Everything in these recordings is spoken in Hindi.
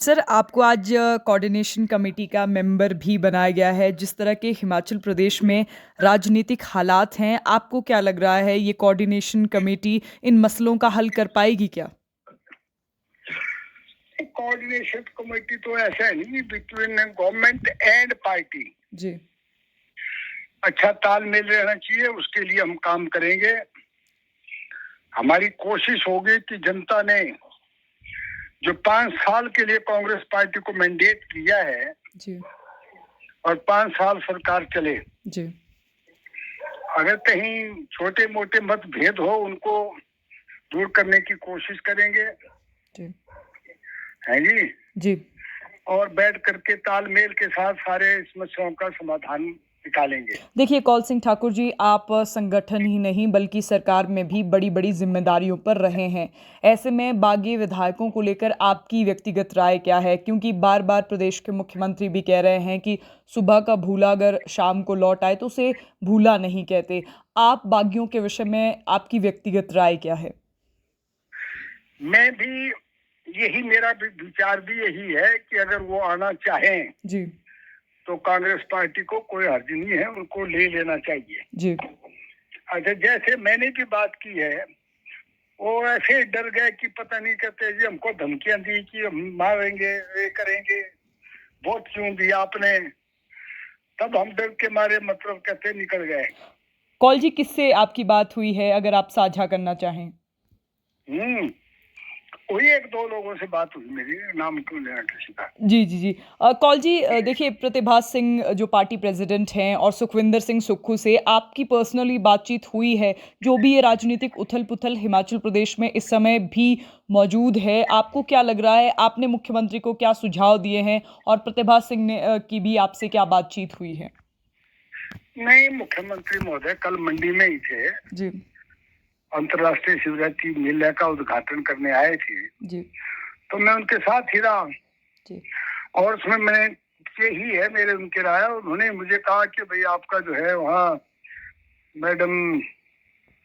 सर, आपको आज कोऑर्डिनेशन कमेटी का मेंबर भी बनाया गया है। जिस तरह के हिमाचल प्रदेश में राजनीतिक हालात हैं, आपको क्या लग रहा है ये कोऑर्डिनेशन कमेटी इन मसलों का हल कर पाएगी क्या? कोऑर्डिनेशन कमेटी तो ऐसा है नहीं बिटवीन गवर्नमेंट एंड पार्टी। जी, अच्छा तालमेल रहना चाहिए, उसके लिए हम काम करेंगे। हमारी कोशिश होगी कि जनता ने जो 5 साल के लिए कांग्रेस पार्टी को मैंडेट दिया है जी, और 5 साल सरकार चले, जी, अगर कहीं छोटे मोटे मतभेद हो उनको दूर करने की कोशिश करेंगे, जी, है जी। जी। और बैठ करके तालमेल के साथ सारे समस्याओं का समाधान निकालेंगे। देखिए कौल सिंह ठाकुर जी, आप संगठन ही नहीं बल्कि सरकार में भी बड़ी-बड़ी ज़िम्मेदारियों पर रहे हैं। ऐसे में बागी विधायकों को लेकर आपकी व्यक्तिगत राय क्या है? क्योंकि बार-बार प्रदेश के मुख्यमंत्री भी कह रहे हैं कि सुबह का भूला अगर शाम को लौट आए तो उसे भूला नहीं कहते। आप बागियों के विषय में आपकी व्यक्तिगत राय क्या है? मैं भी यही, मेरा भी विचार भी यही है कि अगर वो आना चाहें जी, तो कांग्रेस पार्टी को कोई हर्ज नहीं है, उनको ले लेना चाहिए। जी, अच्छा, जैसे मैंने भी बात की है, वो ऐसे डर गए कि पता नहीं, कहते जी हमको धमकियां दी कि हम मारेंगे, ये करेंगे, वोट क्यों दिया आपने। तब हम डर के मारे मतलब कहते निकल गए। कौल जी किससे आपकी बात हुई है अगर आप साझा करना चाहें? हम्म वही एक दो लोगों से बात हुई मेरी, नाम क्यों लेना किसी का। जी, जी, जी। कौल जी देखिए प्रतिभा सिंह जो पार्टी प्रेज़िडेंट हैं और सुखविंदर सिंह सुक्खू से आपकी पर्सनली बातचीत हुई है। जो भी ये राजनीतिक उथल-पुथल हिमाचल प्रदेश में इस समय भी मौजूद है, आपको क्या लग रहा है? आपने मुख्यमंत्री को क्या सुझाव दिए हैं? और प्रतिभा सिंह ने की भी आपसे क्या बातचीत हुई है? नहीं, मुख्यमंत्री महोदय कल मंडी में ही थे, जी, अंतर्राष्ट्रीय शिवरात्रि मेले का उद्घाटन करने आए थे, जी, तो मैं उनके साथ ही रहा। जी, और उसमें मैंने यही है मेरे उनके राय, उन्होंने मुझे कहा कि भाई आपका जो है वहाँ मैडम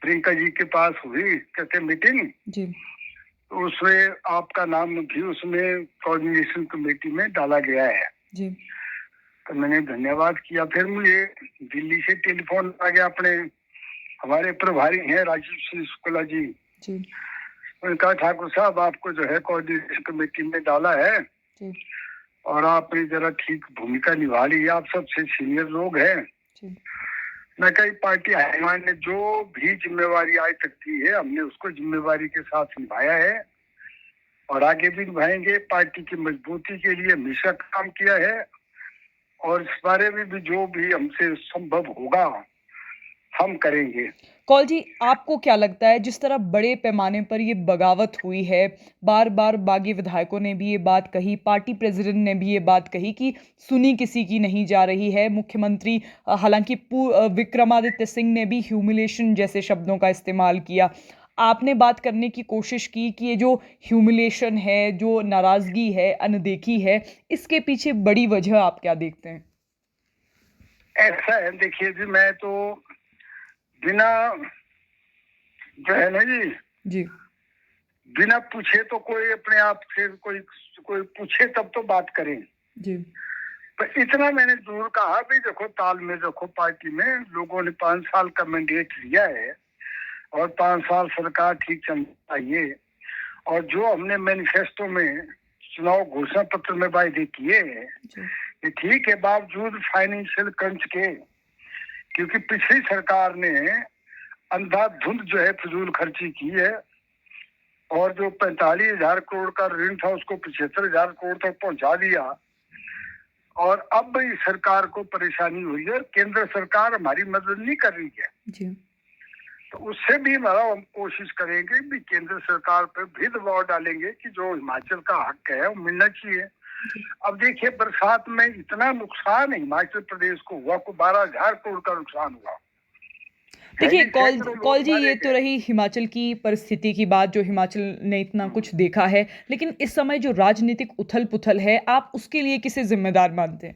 प्रियंका जी के पास हुई कहते मीटिंग, जी, तो उसमें आपका नाम भी उसमें कोऑर्डिनेशन कमेटी में डाला गया है। जी, तो मैंने धन्यवाद किया। फिर मुझे दिल्ली से टेलीफोन आ गया, अपने हमारे प्रभारी हैं राजीव सिंह शुक्ला जी। जी, उन्होंने कहा ठाकुर साहब आपको जो है कोऑर्डिनेशन कमेटी में डाला है जी, और आपने जरा ठीक भूमिका निभा ली, आप सबसे सीनियर लोग हैं। जी, मैं कही पार्टी हाईकमान ने जो भी जिम्मेवारी आज तक दी है हमने उसको जिम्मेवारी के साथ निभाया है और आगे भी निभाएंगे। पार्टी की मजबूती के लिए हमेशा काम किया है और इस बारे में भी जो भी हमसे संभव होगा हम करेंगे। कौल जी, आपको क्या लगता है जिस तरह बड़े पैमाने पर ये बगावत हुई है, बार-बार बागी विधायकों ने भी ये बात कही, पार्टी प्रेज़िडेंट ने भी ये बात कही कि सुनी किसी की नहीं जा रही है। मुख्यमंत्री हालाँकि विक्रमादित्य सिंह ने भी ह्यूमिलेशन जैसे शब्दों का इस्तेमाल किया। आपने बात करने की कोशिश की कि ये जो ह्यूमिलेशन है, जो नाराज़गी है, अनदेखी है, इसके पीछे बड़ी वजह आप क्या देखते हैं? ऐसा है, देखिए जी, मैं तो बिना जो है ना जी, जी, बिना पूछे तो कोई अपने आप से कोई कोई पूछे तब तो बात करें। जी, पर इतना मैंने जरूर कहा भी देखो तालमेल रखो, पार्टी में लोगों ने 5 साल का मैंडेट लिया है और 5 साल सरकार ठीक चलनी चाहिए। और जो हमने मैनिफेस्टो में चुनाव घोषणा पत्र में वायदे किए हैं जी, ये ठीक है, बावजूद फाइनेंशियल क्रंच के, क्योंकि पिछली सरकार ने अंधाधुंध जो है फजूल खर्ची की है और जो 45,000 करोड़ का ऋण था उसको 75,000 करोड़ तक पहुंचा दिया। और अब इस सरकार को परेशानी हुई है, केंद्र सरकार हमारी मदद नहीं कर रही है। जी। तो उससे भी हम कोशिश करेंगे भी, केंद्र सरकार पर भी दबाव डालेंगे कि जो हिमाचल का हक है वो मिलना चाहिए। अब देखिए बरसात में इतना नुकसान हिमाचल प्रदेश को हुआ, को 12,000 करोड़ का नुकसान हुआ है देखिए जी, कौल सैकड़ों कौल लोग जी मारे ये तो गए। रही हिमाचल की परिस्थिति की बात जो हिमाचल ने इतना कुछ देखा है। लेकिन इस समय जो राजनीतिक उथल-पुथल है, आप उसके लिए किसे ज़िम्मेदार मानते हैं?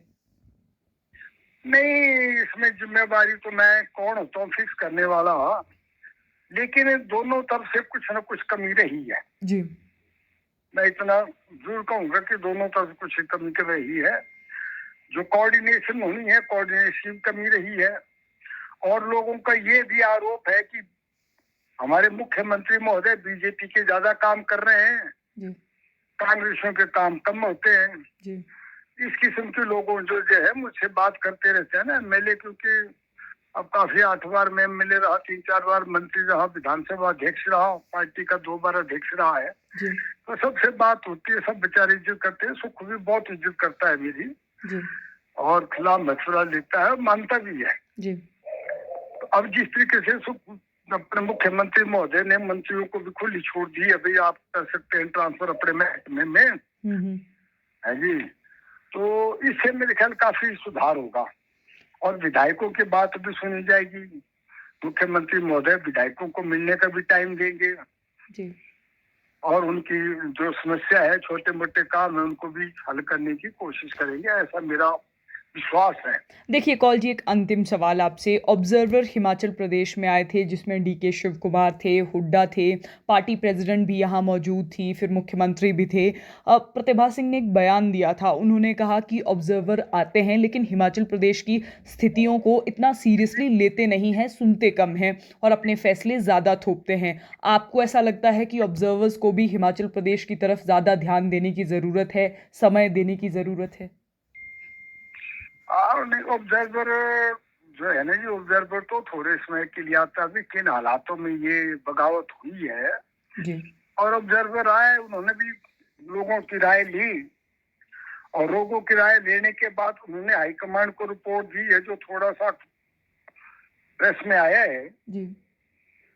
नहीं, इसमें जिम्मेवारी तो मैं कौन होता हूँ फिक्स करने वाला, लेकिन दोनों तरफ से कुछ न कुछ कमी रही है। जी, मैं इतना जरूर कहूंगा कि दोनों तरफ कुछ कमी कर रही है। जो कोऑर्डिनेशन होनी है, कोऑर्डिनेशन की कमी रही है। और लोगों का ये भी आरोप है कि हमारे मुख्यमंत्री महोदय बीजेपी के ज्यादा काम कर रहे हैं, जी कांग्रेसियों के काम कम होते हैं। जी इस किस्म के लोगों जो है मुझसे बात करते रहते हैं ना एमएलए, क्योंकि अब काफी 8 बार मैं एमएलए रहा, 3-4 बार मंत्री रहा, विधानसभा अध्यक्ष रहा, पार्टी का 2 बार अध्यक्ष रहा है। जी तो सबसे बात होती है, सब बेचारे इज्जत करते हैं। सुख भी बहुत इज्जत करता है मेरी, जी और खिलाफ मशवरा लेता है, मानता भी है। जी तो अब जिस तरीके से सुख अपने मुख्यमंत्री महोदय ने मंत्रियों को भी खुली छूट दी, अभी आप कर सकते हैं ट्रांसफर अपने महकमे में, है जी। तो इससे मेरे ख्याल काफी सुधार होगा और विधायकों की बात भी सुनी जाएगी। मुख्यमंत्री महोदय विधायकों को मिलने का भी टाइम देंगे जी और उनकी जो समस्या है, छोटे मोटे काम है, उनको भी हल करने की कोशिश करेंगे, ऐसा मेरा विश्वास है। देखिए कौल जी, एक अंतिम सवाल आपसे। ऑब्जर्वर हिमाचल प्रदेश में आए थे जिसमें डीके शिव कुमार थे, हुड्डा थे, पार्टी प्रेसिडेंट भी यहाँ मौजूद थी, फिर मुख्यमंत्री भी थे। प्रतिभा सिंह ने एक बयान दिया था, उन्होंने कहा कि ऑब्जर्वर आते हैं लेकिन हिमाचल प्रदेश की स्थितियों को इतना सीरियसली लेते नहीं हैं, सुनते कम हैं और अपने फैसले ज़्यादा थोपते हैं। आपको ऐसा लगता है कि ऑब्जर्वर्स को भी हिमाचल प्रदेश की तरफ ज़्यादा ध्यान देने की ज़रूरत है, समय देने की ज़रूरत है? नहीं, ऑब्जर्वर जो है ना जी, ऑब्जर्वर तो थोड़े समय के लिए आता है। किन हालातों में ये बगावत हुई है, जी और ऑब्जर्वर आए, उन्होंने भी लोगों की राय ली और लोगों की राय लेने के बाद उन्होंने हाईकमांड को रिपोर्ट दी है, जो थोड़ा सा प्रेस में आया है। जी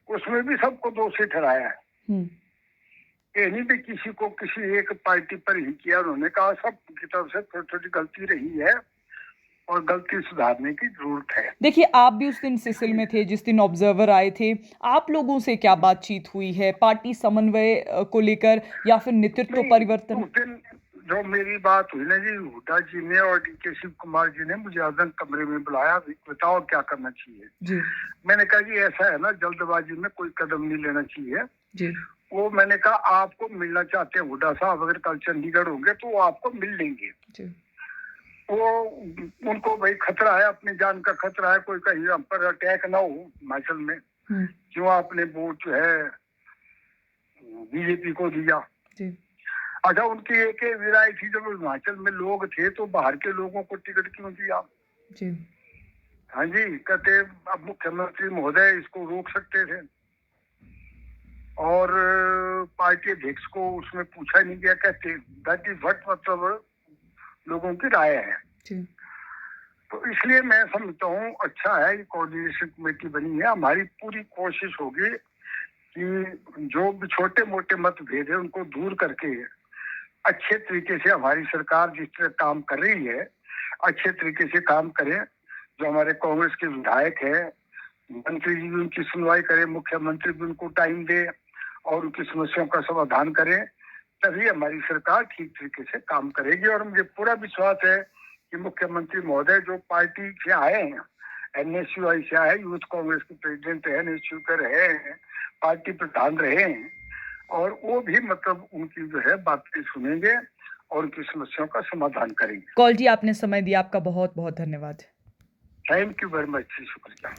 उसमें भी सबको दोषी ठहराया है। ये नहीं भी किसी को किसी एक पार्टी पर ही किया, उन्होंने कहा सब की तरफ से थोड़ी थोड़ी गलती रही है और गलती सुधारने की जरूरत है। देखिए, आप भी उस दिन सिसिल में थे जिस दिन ऑब्जर्वर आए थे। आप लोगों से क्या बातचीत हुई है पार्टी समन्वय को लेकर या फिर नेतृत्व परिवर्तन? उस दिन जो मेरी बात हुई ना जी, हुड्डा जी ने और डीके शिव कुमार जी ने मुझे अदन कमरे में बुलाया, बताओ क्या करना चाहिए। जी मैंने कहा जी ऐसा है ना, जल्दबाजी में कोई कदम नहीं लेना चाहिए। जी वो मैंने कहा आपको मिलना चाहते हैं हुड्डा साहब, अगर कल चंडीगढ़ होंगे तो वो आपको मिल लेंगे। जी वो उनको भाई खतरा है, अपनी जान का खतरा है, कोई कहीं हम पर अटैक ना हो हिमाचल में। क्यों आपने वोट जो है बीजेपी को दिया। जी अच्छा, उनकी एक विराय थी, जब हिमाचल में लोग थे तो बाहर के लोगों को टिकट क्यों दिया। जी हाँ जी, कहते अब मुख्यमंत्री महोदय इसको रोक सकते थे और पार्टी अध्यक्ष को उसमें पूछा नहीं गया, कहते दैट इज व्हाट, मतलब लोगों की राय है। जी तो इसलिए मैं समझता हूँ अच्छा है ये कोऑर्डिनेशन कमेटी बनी है। हमारी पूरी कोशिश होगी कि जो भी छोटे मोटे मतभेद है उनको दूर करके अच्छे तरीके से हमारी सरकार जिस तरह काम कर रही है अच्छे तरीके से काम करें। जो हमारे कांग्रेस के विधायक है, मंत्री जी भी उनकी सुनवाई करें, मुख्यमंत्री भी उनको टाइम दे और उनकी समस्याओं का समाधान करें, तभी हमारी सरकार ठीक तरीके से काम करेगी। और मुझे पूरा विश्वास है कि मुख्यमंत्री महोदय जो पार्टी से आए हैं, एनएसयूआई से आए, यूथ कांग्रेस के प्रेसिडेंट है, एनएसयू के रहे हैं, पार्टी प्रधान रहे हैं, और वो भी मतलब उनकी जो है बातें सुनेंगे और उनकी समस्याओं का समाधान करेंगे। कौल जी, आपने समय दिया, आपका बहुत बहुत धन्यवाद। थैंक यू वेरी मच, शुक्रिया।